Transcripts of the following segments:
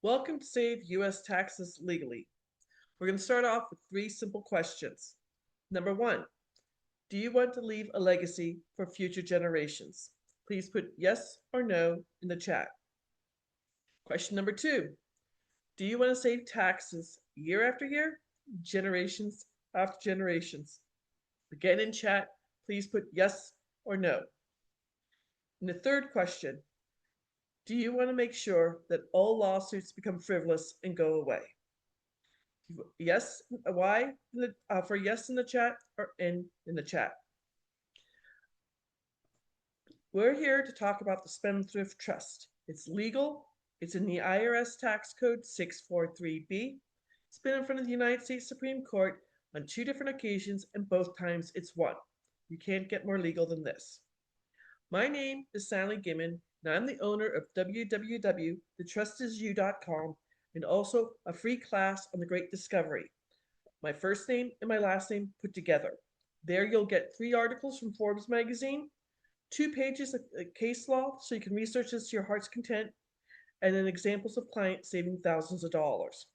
Welcome to Save U.S. Taxes Legally. We're going to start off with three simple questions. Number one, do you want to leave a legacy for future generations? Please put yes or no in the chat. Question number two, do you want to save taxes year after year, generations after generations? Again in chat, please put yes or no. And the third question, do you want to make sure that all lawsuits become frivolous and go away? Yes, why for yes in the chat or in the chat. We're here to talk about the Spendthrift Trust. It's legal. It's in the IRS Tax Code 643B. It's been in front of the United States Supreme Court on 2 different occasions, and both times it's won. You can't get more legal than this. My name is Sally Gimmon, and I'm the owner of www.thetrustisyou.com and also a free class on the Great Discovery. My first name and my last name put together. There you'll get 3 articles from Forbes magazine, 2 pages of case law so you can research this to your heart's content, and then examples of clients saving thousands of dollars.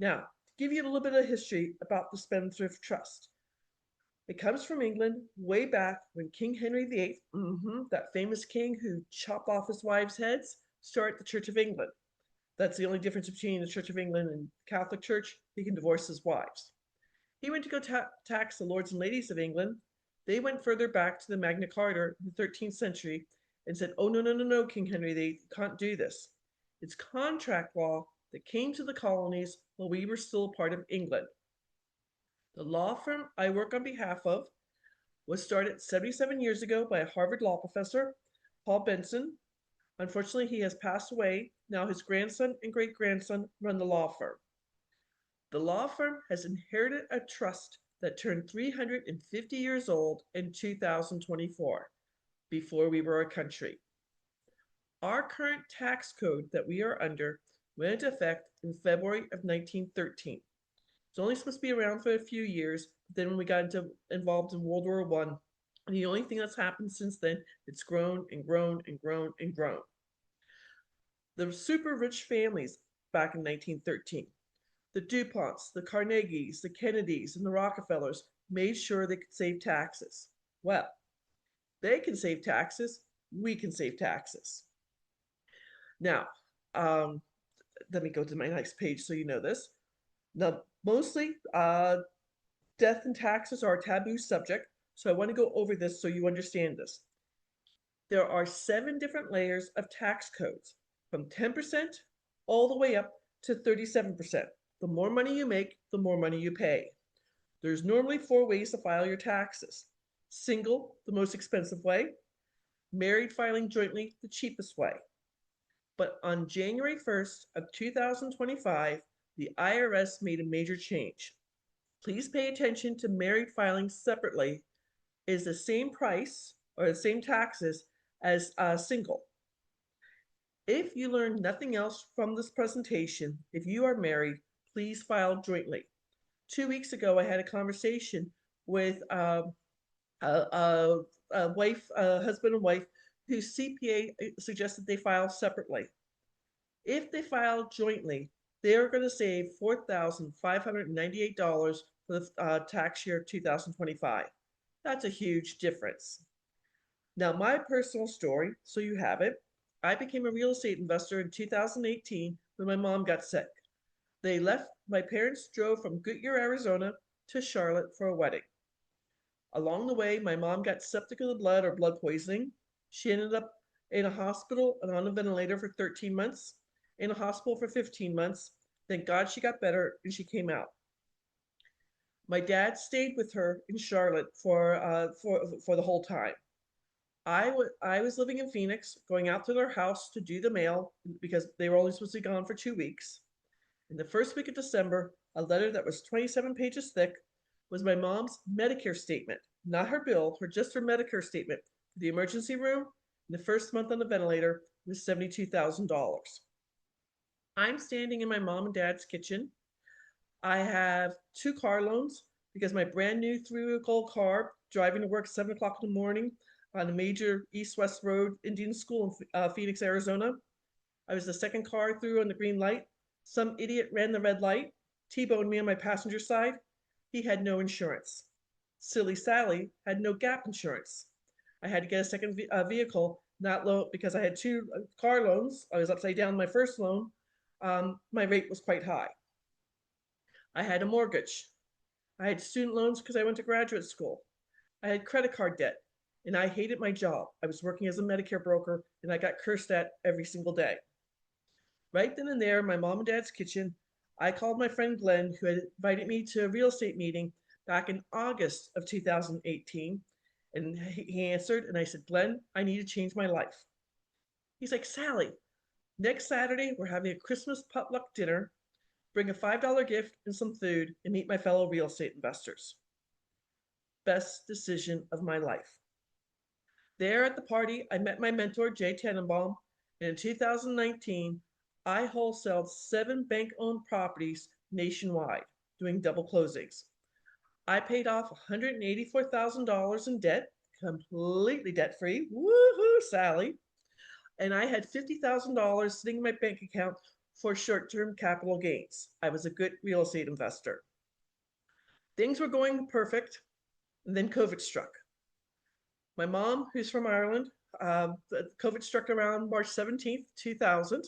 Now, to give you a little bit of history about the Spendthrift Trust. It comes from England way back when King Henry VIII, that famous king who chopped off his wives' heads, started the Church of England. That's the only difference between the Church of England and the Catholic Church. He can divorce his wives. He went to go tax the lords and ladies of England. They went further back to the Magna Carta in the 13th century and said, oh, no, King Henry VIII, you can't do this. It's contract law that came to the colonies while we were still a part of England. The law firm I work on behalf of was started 77 years ago by a Harvard law professor, Paul Benson. Unfortunately, he has passed away. Now his grandson and great-grandson run the law firm. The law firm has inherited a trust that turned 350 years old in 2024, before we were a country. Our current tax code that we are under went into effect in February of 1913. It's only supposed to be around for a few years, but then when we got involved in World War I, the only thing that's happened since then, it's grown and grown and grown and grown. The super rich families back in 1913, the DuPonts, the Carnegies, the Kennedys, and the Rockefellers made sure they could save taxes. Well, they can save taxes, we can save taxes. Now, let me go to my next page so you know this. Now, mostly, death and taxes are a taboo subject, so I want to go over this so you understand this. There are 7 different layers of tax codes, from 10% all the way up to 37%. The more money you make, the more money you pay. There's normally 4 ways to file your taxes. Single, the most expensive way. Married filing jointly, the cheapest way. But on January 1st of 2025, the IRS made a major change. Please pay attention to married filing separately is the same price or the same taxes as single. If you learn nothing else from this presentation, if you are married, please file jointly. 2 weeks ago, I had a conversation with a husband and wife whose CPA suggested they file separately. If they file jointly, they are going to save $4,598 for the tax year 2025. That's a huge difference. Now, my personal story, so you have it. I became a real estate investor in 2018 when my mom got sick. My parents drove from Goodyear, Arizona to Charlotte for a wedding. Along the way, my mom got septic of the blood or blood poisoning. She ended up in a hospital and on a ventilator for 13 months, in a hospital for 15 months. Thank God she got better and she came out. My dad stayed with her in Charlotte for the whole time. I was living in Phoenix, going out to their house to do the mail because they were only supposed to be gone for 2 weeks. In the first week of December, a letter that was 27 pages thick was my mom's Medicare statement, not her bill, just her Medicare statement for the emergency room. And the first month on the ventilator was $72,000. I'm standing in my mom and dad's kitchen. I have 2 car loans because my brand new 3-vehicle car driving to work 7 o'clock in the morning on a major east-west road Indian school in Phoenix, Arizona. I was the second car through on the green light. Some idiot ran the red light, T-boned me on my passenger side. He had no insurance. Silly Sally had no gap insurance. I had to get a second vehicle, not low, because I had two car loans. I was upside down my first loan. My rate was quite high. I had a mortgage. I had student loans because I went to graduate school. I had credit card debt, and I hated my job. I was working as a Medicare broker, and I got cursed at every single day. Right then and there, in my mom and dad's kitchen, I called my friend Glenn, who had invited me to a real estate meeting back in August of 2018. And he answered, and I said, Glenn, I need to change my life. He's like, Sally, next Saturday, we're having a Christmas potluck dinner. Bring a $5 gift and some food and meet my fellow real estate investors. Best decision of my life. There at the party, I met my mentor, Jay Tenenbaum, and in 2019, I wholesaled 7 bank-owned properties nationwide, doing double closings. I paid off $184,000 in debt, completely debt-free. Woohoo, Sally. And I had $50,000 sitting in my bank account for short-term capital gains. I was a good real estate investor. Things were going perfect, and then COVID struck. My mom, who's from Ireland, COVID struck around March 17th, 2000.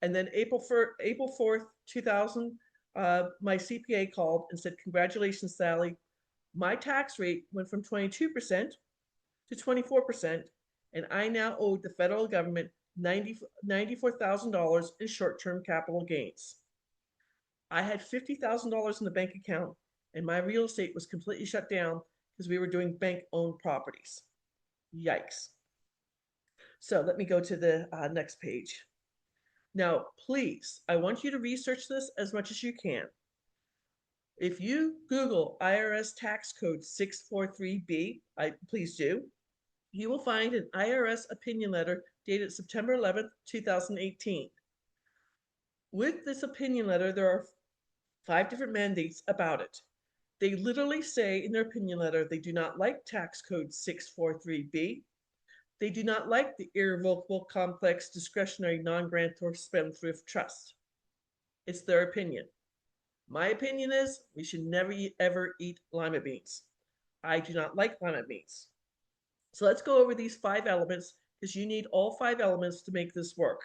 And then April 4th, 2000, my CPA called and said, congratulations, Sally. My tax rate went from 22% to 24%, and I now owed the federal government $94,000 in short-term capital gains. I had $50,000 in the bank account, and my real estate was completely shut down because we were doing bank-owned properties. Yikes. So let me go to the next page. Now, please, I want you to research this as much as you can. If you Google IRS Tax Code 643B, please do, you will find an IRS opinion letter dated September 11th, 2018. With this opinion letter, there are 5 different mandates about it. They literally say in their opinion letter they do not like Tax Code 643B. They do not like the Irrevocable, Complex, Discretionary, Non-Grantor, Spendthrift Trust. It's their opinion. My opinion is we should never ever eat lima beans. I do not like lima beans. So let's go over these 5 elements because you need all 5 elements to make this work.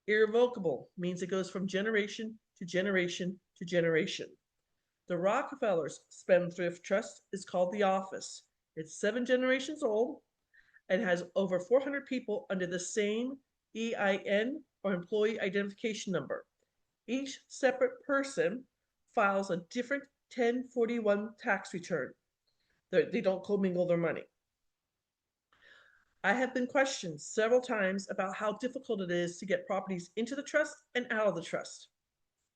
Irrevocable means it goes from generation to generation to generation. The Rockefellers Spendthrift Trust is called The Office. It's 7 generations old and has over 400 people under the same EIN or employee identification number. Each separate person files a different 1041 tax return. They don't commingle their money. I have been questioned several times about how difficult it is to get properties into the trust and out of the trust.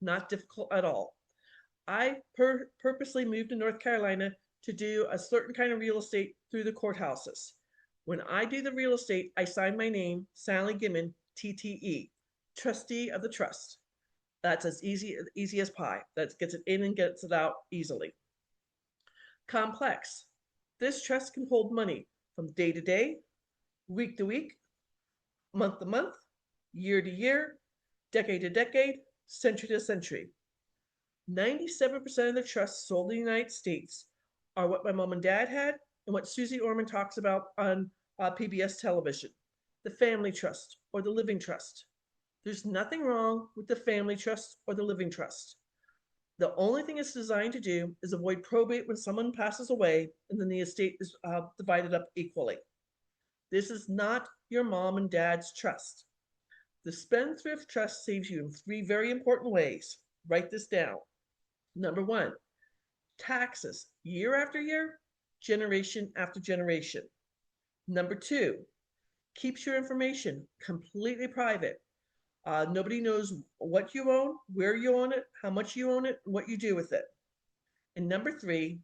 Not difficult at all. I purposely moved to North Carolina to do a certain kind of real estate through the courthouses. When I do the real estate, I sign my name, Sally Gimmon, TTE, trustee of the trust. That's as easy as pie. That gets it in and gets it out easily. Complex. This trust can hold money from day to day, week to week, month to month, year to year, decade to decade, century to century. 97% of the trusts sold in the United States are what my mom and dad had and what Susie Orman talks about on PBS television, the family trust or the living trust. There's nothing wrong with the family trust or the living trust. The only thing it's designed to do is avoid probate when someone passes away and then the estate is divided up equally. This is not your mom and dad's trust. The Spendthrift Trust saves you in 3 very important ways. Write this down. Number 1, taxes year after year, generation after generation. Number 2, keeps your information completely private. Nobody knows what you own, where you own it, how much you own it, and what you do with it. And number 3,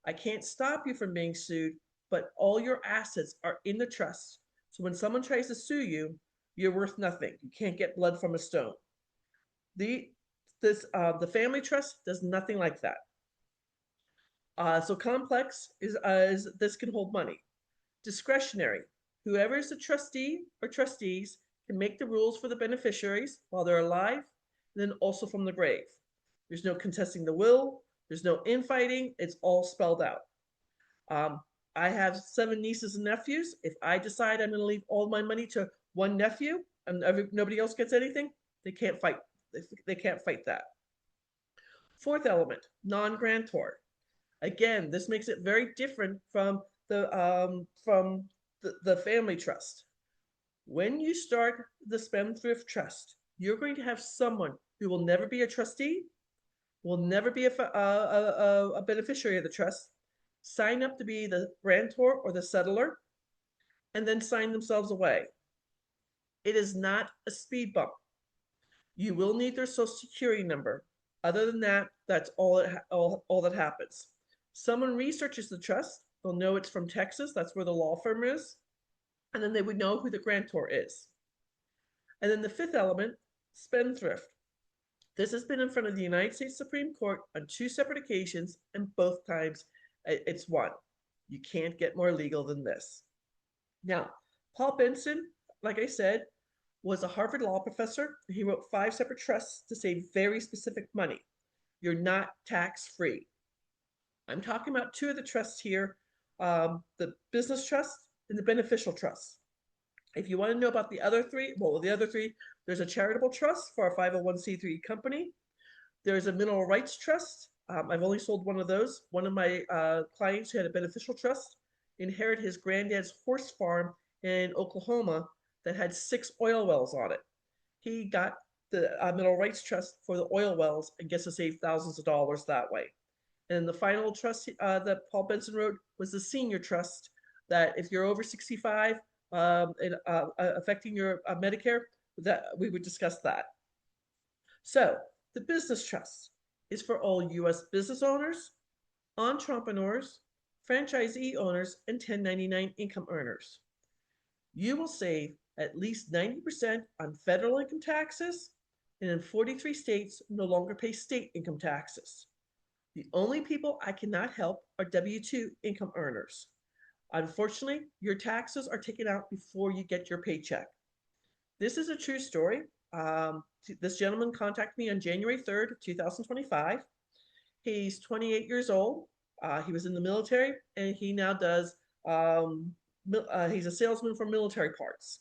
I can't stop you from being sued, but all your assets are in the trust. So when someone tries to sue you, you're worth nothing. You can't get blood from a stone. The family trust does nothing like that. So complex is this can hold money. Discretionary. Whoever is the trustee or trustees can make the rules for the beneficiaries while they're alive, and then also from the grave. There's no contesting the will, there's no infighting, it's all spelled out. I have 7 nieces and nephews. If I decide I'm going to leave all my money to one nephew and nobody else gets anything, they can't fight. They can't fight that. Fourth element, non-grantor. Again, this makes it very different from the family trust. When you start the Spendthrift Trust, you're going to have someone who will never be a trustee, will never be a beneficiary of the trust, sign up to be the grantor or the settler, and then sign themselves away. It is not a speed bump. You will need their social security number. Other than that, that's all that happens. Someone researches the trust, they'll know it's from Texas, that's where the law firm is, and then they would know who the grantor is. And then the fifth element, spendthrift. This has been in front of the United States Supreme Court on 2 separate occasions, and both times it's won. You can't get more legal than this. Now, Paul Benson, like I said, was a Harvard law professor. He wrote 5 separate trusts to save very specific money. You're not tax-free. I'm talking about 2 of the trusts here, the business trust and the beneficial trust. If you want to know about the other 3, there's a charitable trust for a 501c3 company. There's a mineral rights trust. I've only sold one of those. One of my clients who had a beneficial trust inherited his granddad's horse farm in Oklahoma that had 6 oil wells on it. He got the mineral rights trust for the oil wells and gets to save thousands of dollars that way. And the final trust that Paul Benson wrote was the senior trust, that if you're over 65, affecting your Medicare, that we would discuss that. So the business trust is for all U.S. business owners, entrepreneurs, franchisee owners, and 1099 income earners. You will save at least 90% on federal income taxes, and in 43 states no longer pay state income taxes. The only people I cannot help are W-2 income earners. Unfortunately, your taxes are taken out before you get your paycheck. This is a true story. This gentleman contacted me on January 3rd, 2025. He's 28 years old. He was in the military, and he now does, he's a salesman for military parts.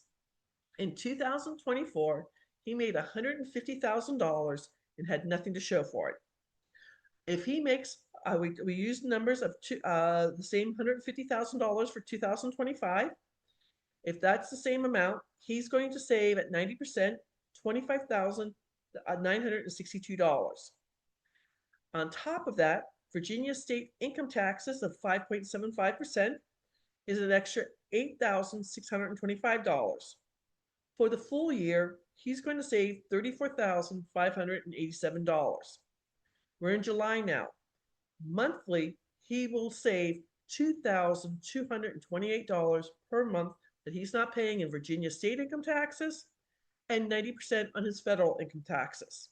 In 2024, he made $150,000 and had nothing to show for it. If he makes, we use numbers of the same $150,000 for 2025. If that's the same amount, he's going to save at 90%, $25,962. On top of that, Virginia state income taxes of 5.75% is an extra $8,625. For the full year, he's going to save $34,587. We're in July now. Monthly, he will save $2,228 per month that he's not paying in Virginia state income taxes, and 90% on his federal income taxes.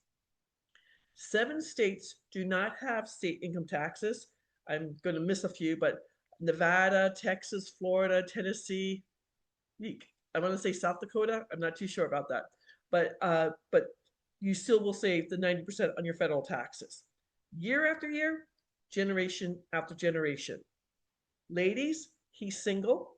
7 states do not have state income taxes. I'm going to miss a few, but Nevada, Texas, Florida, Tennessee, I want to say South Dakota. I'm not too sure about that. But you still will save the 90% on your federal taxes. Year after year, generation after generation. Ladies, he's single.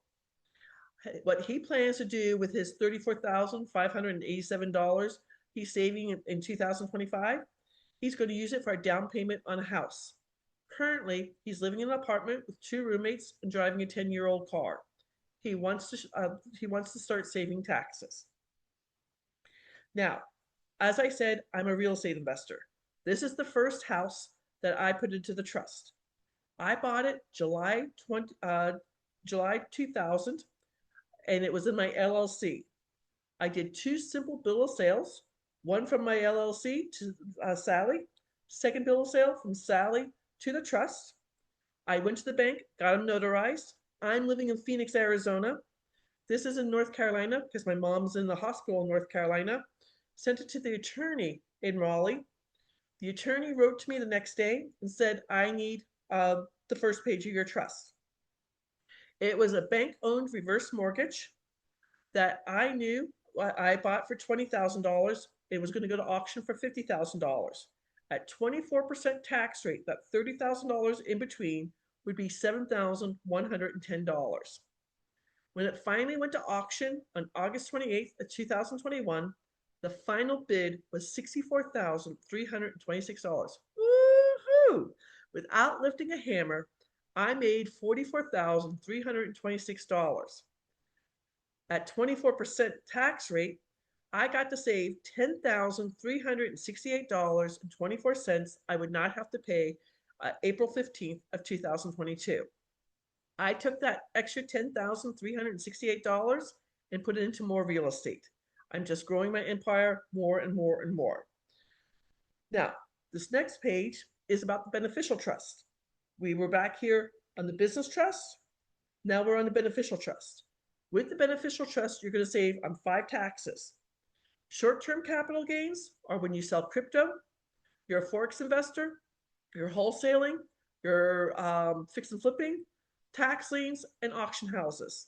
What he plans to do with his $34,587 he's saving in 2025, he's going to use it for a down payment on a house. Currently, he's living in an apartment with 2 roommates and driving a 10-year-old car. He wants to start saving taxes. Now, as I said, I'm a real estate investor. This is the first house that I put into the trust. I bought it July 2000, and it was in my LLC. I did 2 simple bill of sales, one from my LLC to Sally, second bill of sale from Sally to the trust. I went to the bank, got them notarized. I'm living in Phoenix, Arizona. This is in North Carolina because my mom's in the hospital in North Carolina. Sent it to the attorney in Raleigh. The attorney wrote to me the next day and said, I need the first page of your trust. It was a bank-owned reverse mortgage that I knew I bought for $20,000. It was going to go to auction for $50,000. At 24% tax rate, that $30,000 in between would be $7,110. When it finally went to auction on August 28th of 2021, the final bid was $64,326. Woohoo! Without lifting a hammer, I made $44,326. At 24% tax rate, I got to save $10,368.24 I would not have to pay April 15th of 2022. I took that extra $10,368 and put it into more real estate. I'm just growing my empire more and more and more. Now, this next page is about the beneficial trust. We were back here on the business trust. Now we're on the beneficial trust. With the beneficial trust, you're going to save on 5 taxes. Short-term capital gains are when you sell crypto, you're a forex investor, you're wholesaling, you're fix and flipping, tax liens, and auction houses.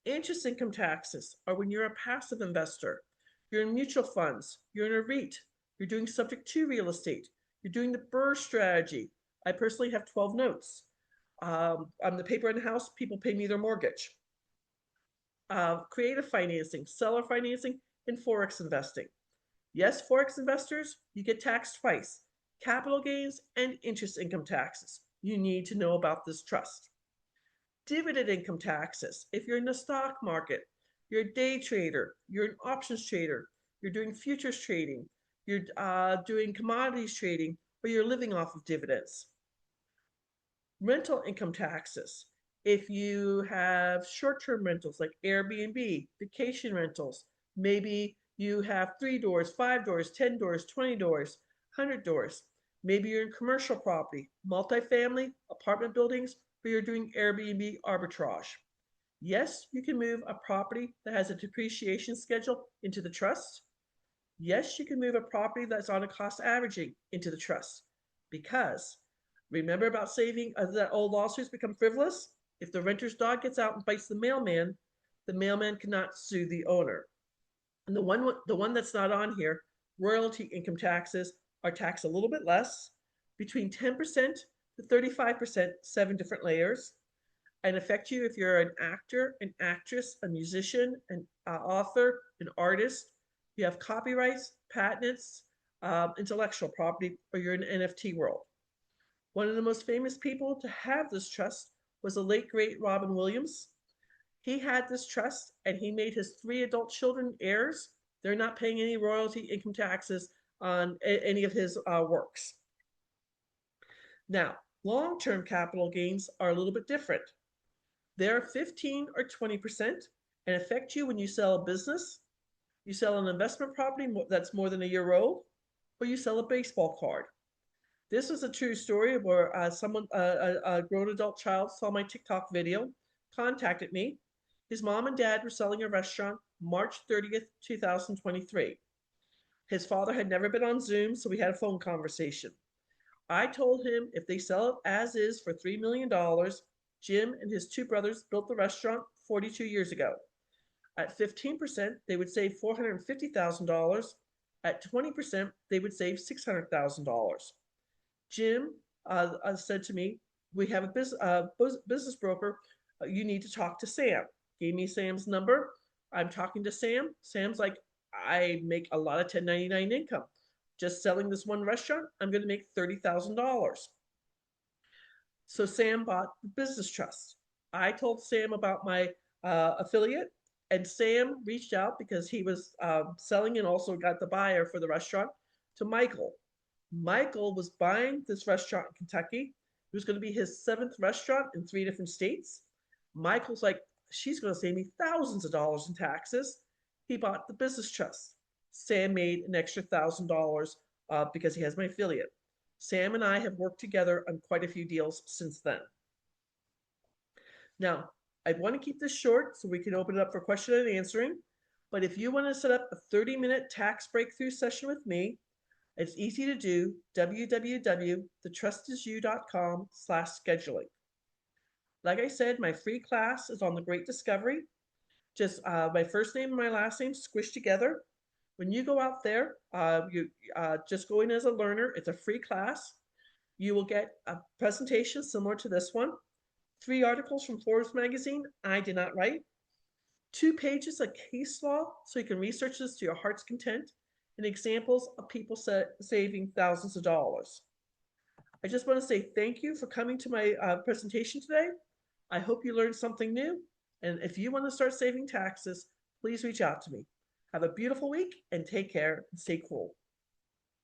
Interest income taxes are when you're a passive investor, you're in mutual funds, you're in a REIT, you're doing subject to real estate, you're doing the BRRRR strategy. I personally have 12 notes. I'm the paper in the house, people pay me their mortgage. Creative financing, seller financing, and forex investing. Yes, forex investors, you get taxed twice, capital gains and interest income taxes. You need to know about this trust. Dividend income taxes. If you're in the stock market, you're a day trader, you're an options trader, you're doing futures trading, you're doing commodities trading, or you're living off of dividends. Rental income taxes. If you have short-term rentals like Airbnb, vacation rentals, maybe you have 3 doors, 5 doors, 10 doors, 20 doors, 100 doors. Maybe you're in commercial property, multifamily, apartment buildings, or you're doing Airbnb arbitrage. Yes, you can move a property that has a depreciation schedule into the trust. Yes, you can move a property that's on a cost averaging into the trust. Because remember about saving that old lawsuits become frivolous? If the renter's dog gets out and bites the mailman cannot sue the owner. And the one that's not on here, royalty income taxes are taxed a little bit less, between 10% to 35%, 7 different layers, and affect you if you're an actor, an actress, a musician, an author, an artist, you have copyrights, patents, intellectual property, or you're in the NFT world. One of the most famous people to have this trust was the late great Robin Williams. He had this trust and he made his 3 adult children heirs. They're not paying any royalty income taxes on any of his works. Now, long-term capital gains are a little bit different. They're 15 or 20% and affect you when you sell a business, you sell an investment property that's more than a year old, or you sell a baseball card. This is a true story where a grown adult child saw my TikTok video, contacted me. His mom and dad were selling a restaurant March 30th, 2023. His father had never been on Zoom, so we had a phone conversation. I told him if they sell it as is for $3 million, Jim and his 2 brothers built the restaurant 42 years ago. At 15%, they would save $450,000. At 20%, they would save $600,000. Jim said to me, we have a business broker. You need to talk to Sam. Gave me Sam's number. I'm talking to Sam. Sam's like, I make a lot of 1099 income. Just selling this one restaurant, I'm going to make $30,000. So Sam bought the business trust. I told Sam about my affiliate, and Sam reached out because he was selling and also got the buyer for the restaurant to Michael. Michael was buying this restaurant in Kentucky. It was going to be his 7th restaurant in 3 different states. Michael's like, she's going to save me thousands of dollars in taxes. He bought the business trust. Sam made an extra $1,000 because he has my affiliate. Sam and I have worked together on quite a few deals since then. Now, I want to keep this short so we can open it up for question and answering. But if you want to set up a 30-minute tax breakthrough session with me, it's easy to do, www.thetrustisyou.com/scheduling. Like I said, my free class is on the Great Discovery. just my first name and my last name squished together. When you go out there, you just go in as a learner. It's a free class. You will get a presentation similar to this one, 3 articles from Forbes magazine I did not write, 2 pages of case law so you can research this to your heart's content, and examples of people saving thousands of dollars. I just want to say thank you for coming to my presentation today. I hope you learned something new. And if you want to start saving taxes, please reach out to me. Have a beautiful week and take care and stay cool.